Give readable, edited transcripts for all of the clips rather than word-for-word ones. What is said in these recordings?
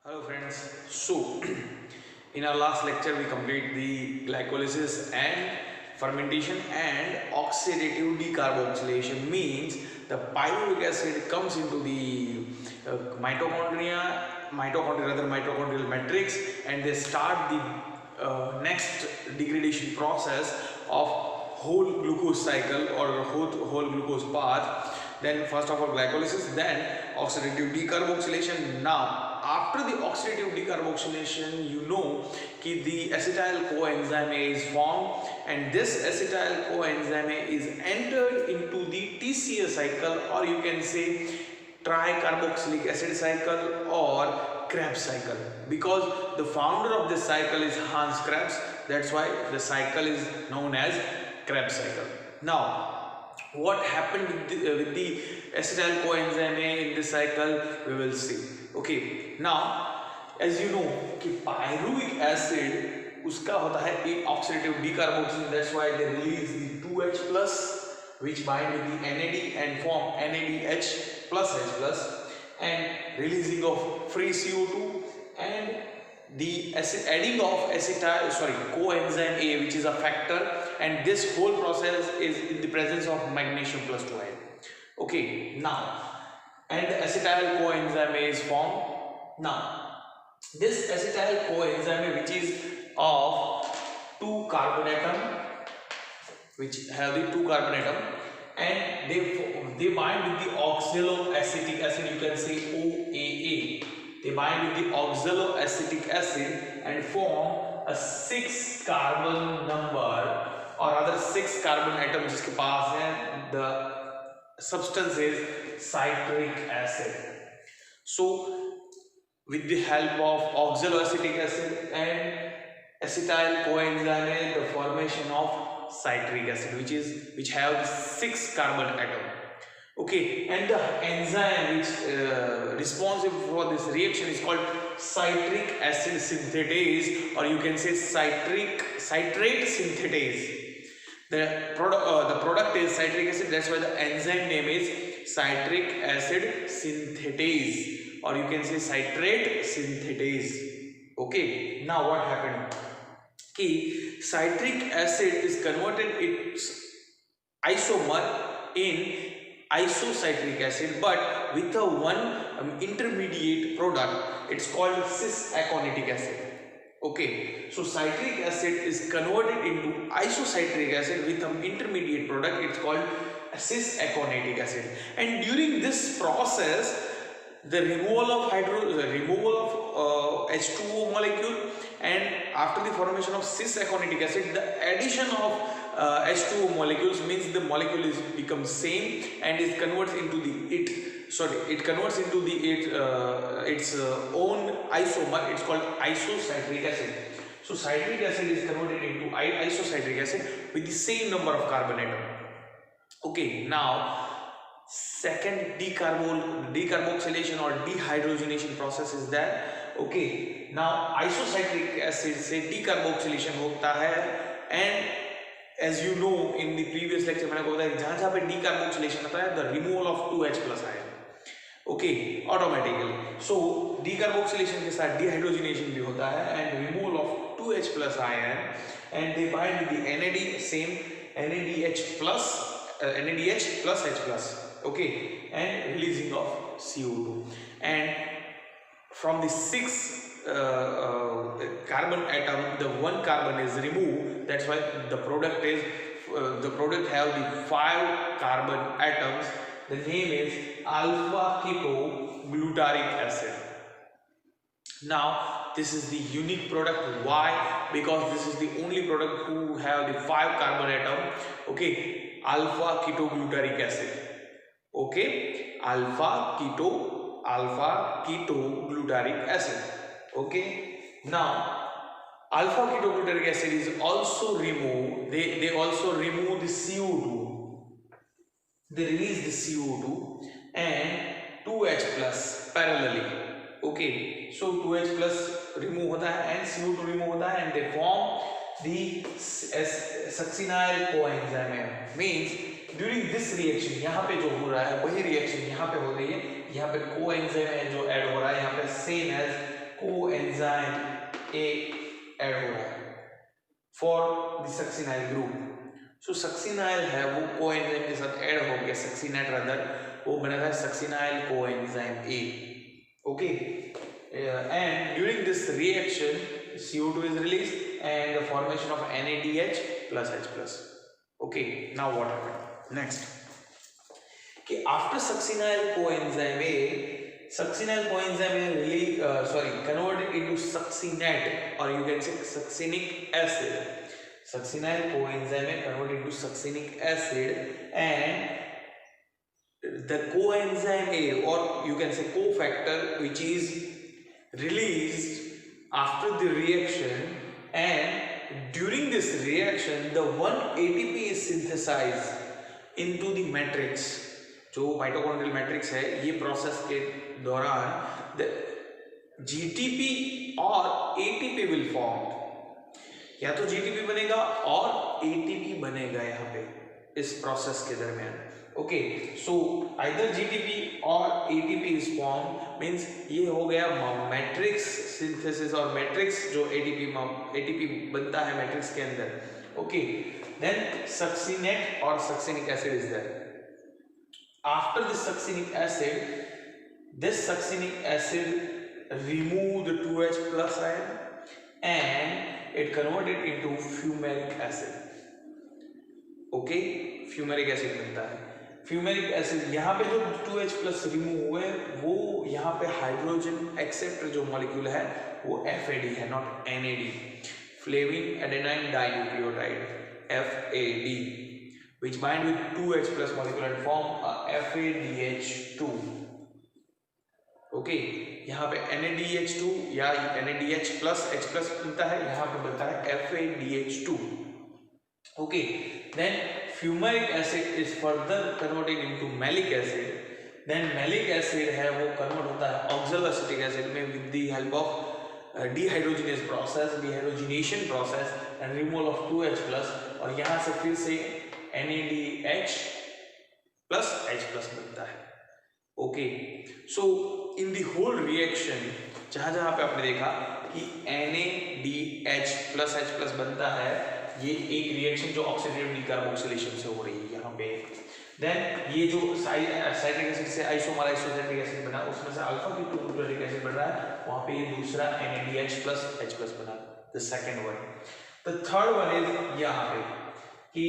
Hello friends. So in our last lecture we complete the glycolysis and fermentation and oxidative decarboxylation means the pyruvic acid comes into the mitochondrial matrix, and they start the next degradation process of whole glucose cycle or whole glucose path. Then first of all glycolysis, then oxidative decarboxylation. Now after the oxidative decarboxylation, you know कि the acetyl coenzyme A is formed, and this acetyl coenzyme A is entered into the TCA cycle, or you can say tricarboxylic acid cycle or Krebs cycle, because the founder of this cycle is Hans Krebs. That's why the cycle is known as Krebs cycle. Now what happened with the acetyl coenzyme A in this cycle, we will see. Okay, now as you know कि pyruvic acid उसका होता है एक oxidative decarboxylation. That's why they release the 2H plus which bind with the NAD and form NADH plus H plus, and releasing of free CO2 and the adding of coenzyme A, which is a factor, and this whole process is in the presence of magnesium plus 2 ion. Okay, now and the acetyl coenzyme A is formed. Now this acetyl coenzyme A, which is of two carbon atom, which have the two carbon atom, and they bind with the oxaloacetic acid, you can say OAA. They bind with the oxaloacetic acid and form a 6 carbon number, or rather 6 carbon atom जिसके पास है. The substance is citric acid. So with the help of oxaloacetic acid and acetyl coenzyme A, the formation of citric acid, which have 6 carbon atom. Okay, and the enzyme which responsible for this reaction is called citric acid synthetase, or you can say citrate synthetase. The product is citric acid. That's why the enzyme name is citric acid synthetase, or you can say citrate synthetase. Okay, now what happened? Ki citric acid is converted its isomer in isocitric acid, but with a one intermediate product. It's called cis-aconitic acid. Okay, so citric acid is converted into isocitric acid with an intermediate product. It's called cis-aconitic acid, and during this process the removal of H2O molecule, and after the formation of cis-aconitic acid, the addition of H2O molecules means the molecule is becomes same and is converts into it converts into its own isomer. It's called isocitric acid. So citric acid is converted into isocitric acid with the same number of carbon atom. Okay, now second decarboxylation or dehydrogenation process is that. Okay, now isocitric acid से decarboxylation होता है, and as you know in the previous lecture मैंने बताया कि जहाँ पे decarboxylation होता है, the removal of 2H plus ion. Okay, automatically. So decarboxylation के साथ dehydrogenation भी होता है and removal of 2H plus ion, and they bind with the NAD, same NADH plus H plus. Okay, and releasing of CO2, and from the 6 carbon atom the one carbon is removed. That's why the product have the 5 carbon atoms. The name is alpha ketoglutaric acid. Now this is the unique product. Why? Because this is the only product who have the 5 carbon atom. Okay, alpha ketoglutaric acid. Okay, alpha ketoglutaric acid. Okay, now alpha ketoglutaric acid is also removed. They also remove the CO2. They release the CO2 and 2H plus parallelly. Okay, so 2H plus remove होता है and CO2 remove होता है, and they form the succinyl coenzyme. Means during this reaction यहाँ पे जो हो रहा है वही रिएक्शन यहाँ पे हो रही है. यहाँ पे कोएंजाइम है जो ऐड हो रहा है, यहाँ पे same as coenzyme A add हो रहा है for the succinyl group. So succinyl है वो कोएंजाइम के साथ ऐड हो गया, सक्सिनेट रदर, वो बना था succinyl coenzyme A. Okay, and during this reaction CO2 is released and the formation of NADH plus H plus. Okay, now what happened next? कि after succinyl coenzyme A, succinyl coenzyme A converted into succinate, or you can say succinic acid. Succinyl coenzyme A converted into succinic acid, and the coenzyme A, or you can say cofactor, which is released after the reaction, and during this reaction the one ATP is synthesized into the matrix, जो mitochondrial matrix है, ये process के दौरान the GTP और ATP will form, या तो GTP बनेगा और ATP बनेगा यहाँ पे इस प्रोसेस के दरमियान। ओके, सो आइदर GTP और ATP इज फॉर्म, मींस ये हो गया मैट्रिक्स सिंथेसिस, और मैट्रिक्स जो ATP बनता है मैट्रिक्स के अंदर। ओके, देन सक्सिनेट और succinic acid is there. After this succinic acid, this succinic acid remove the 2H plus ion and it converted into fumaric acid. Okay, fumaric acid बनता है। Fumaric acid यहाँ पे जो 2H plus remove हुए, वो यहाँ पे हाइड्रोजन एक्सेप्टर जो मॉलिक्यूल है वो FAD है, not NAD, flavin adenine dinucleotide FAD, which bind with 2H plus molecule and form a FADH2. Okay, यहाँ पे NADH2 या NADH प्लस H प्लस बनता है, यहाँ पे बनता है FADH2. Okay, then fumaric acid is further converted into malic acid, then malic acid है वो कन्वर्ट होता है ऑक्सैलोएसिटिक एसिड में with the help of dehydrogenase process, dehydrogenation process and removal of 2H plus, और यहाँ से फिर से NADH प्लस H प्लस बनता है। Okay, so in the whole reaction जहाँ जहाँ पे आपने देखा कि NADH प्लस H प्लस बनता है, ये एक रिएक्शन जो ऑक्सीडेटिव डिकार्बोक्सिलेशन से हो रही है यहाँ पे। देन ये जो साइट्रिक एसिड से आइसोमर आइसोसेटिक एसिड बना, उसमें से अल्फा कीटोन्यूक्लिक एसिड बन रहा है, वहाँ पे ये दूसरा NADH प्लस H प्लस बना, the second one. The third one is यहाँ पे कि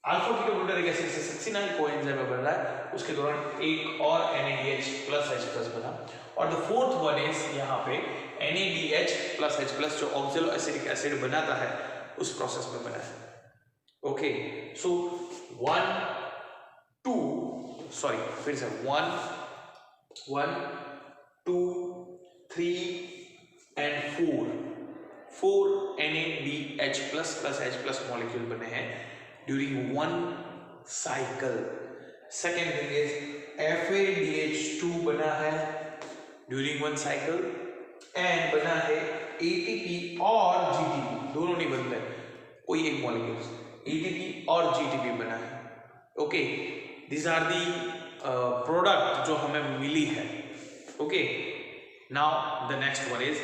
अल्फा कीटोन्यूक्लिक एसिड से सक्सिनाइल कोएंजाइम बन रहा है, उसके दौरान एक और NADH प्लस H प्लस बना, और द फोर्थ वन इज यहाँ पे NADH प्लस H प्लस जो ऑक्सैलोएसिटिक एसिड बनाता है उस प्रोसेस में बना है। ओके, सो 1 2 सॉरी फिर से 1 2 3 and 4 NADH plus plus H plus molecule बने हैं during one cycle. Second thing is FADH2 बना है ड्यूरिंग वन साइकिल, एंड बना है ATP और GTP, दोनों नहीं बनते, कोई एक मॉलिक्यूल ATP और GTP बना है। Okay, this are the product जो हमें मिली है। Okay, now the next one is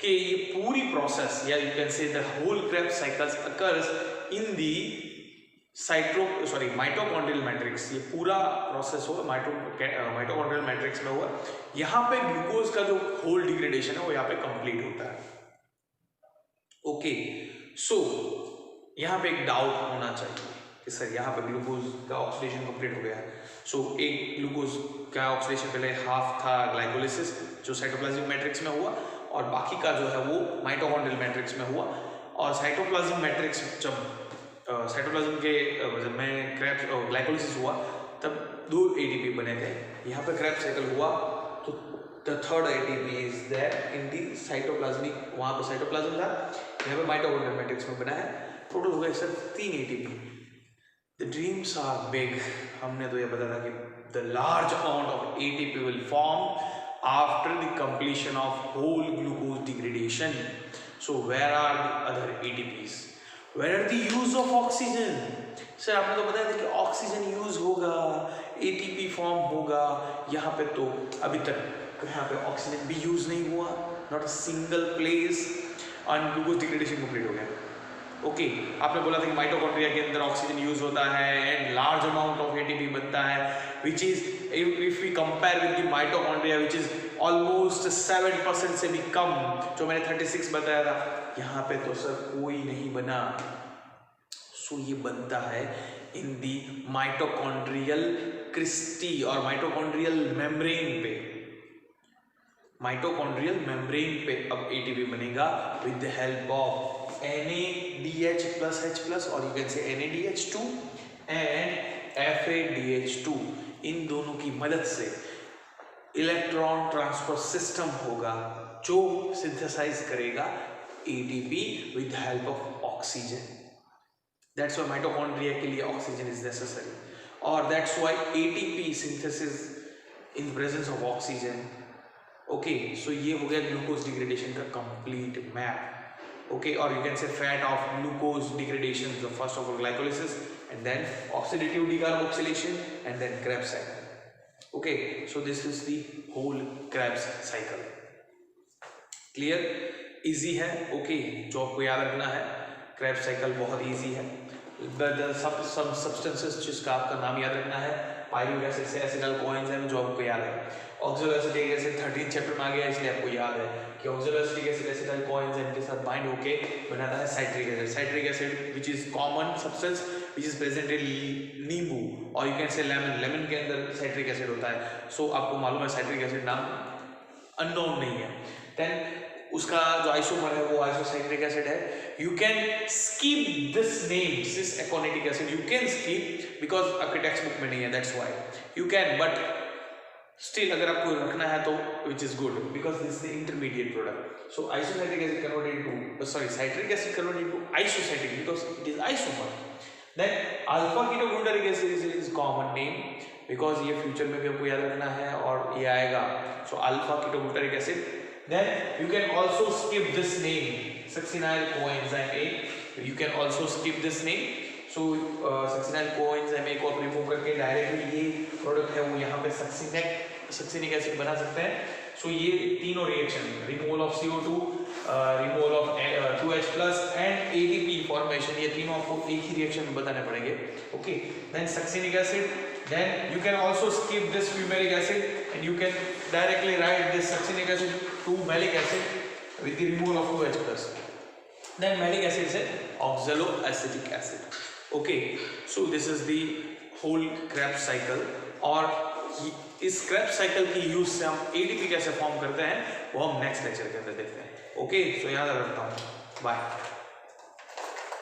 कि ये पूरी प्रोसेस, या you can say the whole Krebs cycles occurs in the mitochondrial matrix. ये पूरा प्रोसेस हुआ माइटोकॉन्ड्रियल मैट्रिक्स में हुआ। यहाँ पे ग्लूकोज का जो होल डिग्रेडेशन है वो यहाँ पे कंप्लीट होता है। ओके, सो यहाँ पे एक डाउट होना चाहिए कि सर यहाँ पे ग्लूकोज का ऑक्सीडेशन कंप्लीट हो गया है। सो एक ग्लूकोज का ऑक्सीडेशन पहले हाफ था ग्लाइकोलिसिस जो साइटोप्लाज्मिक मैट्रिक्स में हुआ, और बाकी का जो है वो माइटोकॉन्ड्रियल मैट्रिक्स में हुआ। और साइटोप्लाज्मिक मैट्रिक्स जब साइटोप्लाज्म के में क्रेब्स ग्लाइकोलिसिस हुआ तब 2 ATP बने थे। यहाँ पे क्रेब्स साइकिल हुआ तो the third ATP is there in the cytoplasmic, वहाँ पे साइटोप्लाज्म था, यहाँ पे माइटोकॉन्ड्रियल मैट्रिक्स में बना है। टोटल हो गए sir 3 ATP। The dreams are big. हमने तो ये बताया था कि the large amount of ATP will form after the completion of whole glucose degradation. So where are the other ATPs? Where are the use of oxygen? Sir आपने तो बताया था कि ऑक्सीजन यूज होगा, ATP फॉर्म होगा। यहाँ पे तो अभी तक यहाँ पे ऑक्सीजन भी यूज नहीं हुआ, not a single place on glucose degradation complete हो गया। ओके आपने बोला था कि माइटोकॉन्ड्रिया के अंदर ऑक्सीजन यूज होता है and large amount of ATP बनता है, which is if we compare with the mitochondria which is almost 7% से भी कम, जो मैंने 36 बताया था, यहाँ पे तो सर कोई नहीं बना। सो ये बनता है इन दी माइटोकॉन्ड्रियल क्रिस्टी और माइटोकॉन्ड्रियल मेम्ब्रेन पे, माइटोकॉन्ड्रियल मेम्ब्रेन पे अब एटीपी बनेगा with the help of NADH plus H+ और you can say NADH2 and FADH2, इन दोनों की मदद से इलेक्ट्रॉन ट्रांसफर सिस्टम होगा जो सिंथेसाइज करेगा ATP with the help of oxygen. That's why mitochondria के लिए oxygen is necessary, और that's why ATP synthesis in presence of oxygen. Okay, so ये हो गया ग्लूकोज डिग्रेडेशन का complete map. Okay, or you can say fat of glucose degradation, the first of all glycolysis and then oxidative decarboxylation and then Krebs cycle. Okay, so this is the whole Krebs cycle. Clear? Easy है? Okay, जो आपको याद रखना है, Krebs cycle बहुत easy है। some substances जिसका आपका नाम याद रखना है, पायरुविक एसिड से एसिटाइल कोएंजाइम जो आपको याद है, ऑक्सोलोएसिटिक एसिड 13 चैप्टर में आ गया इसलिए आपको याद है कि ऑक्सोलोएसिटिक एसिड एसिटाइल कोएंजाइम के साथ बाइंड होके बनाता है citric acid. Citric acid which is common substance which is present in नींबू और यू कैन से लेमन, लेमन के अंदर साइट्रिक एसिड होता है। सो आपको मालूम है साइट्रिक एसिड नाम अननोन नहीं है। देन उसका जो आइसोमर है वो आइसोसाइट्रिक एसिड है। You can skip this name, this aconitic acid you can skip because आपके टेक्स्ट बुक में नहीं है, that's why you can, but still अगर आपको रखना है तो which is good because this is the intermediate product. So isocitric acid converted into citric acid converted into isocitric because it is isomer. Then alpha ketoglutaric acid is common name because ये future में भी आपको याद रखना है और ये आएगा। So alpha ketoglutaric acid. Then you can also skip this name, succinyl coenzyme A. You can also skip this name. So succinyl coenzyme A को आप रिमूव करके डायरेक्टली ये प्रोडक्ट है वो यहाँ पे सक्सिनिक एसिड बना सकते हैं। सो ये तीनों reaction, removal of CO2, removal of 2H+ and ATP formation, ये तीनों आपको एक ही रिएक्शन में बताने पड़ेंगे। Okay, then succinic acid, then you can also skip this fumaric acid and you can directly write this succinic acid to malic acid with the removal of 2H+. Then malic acid is oxaloacetic acid. Okay, so this is the whole Krebs cycle। और इस Krebs cycle की use से हम ATP कैसे form करते हैं वो हम नेक्स्ट लेक्चर के अंदर देखते हैं। ओके, सो याद रखता हूँ, बाय।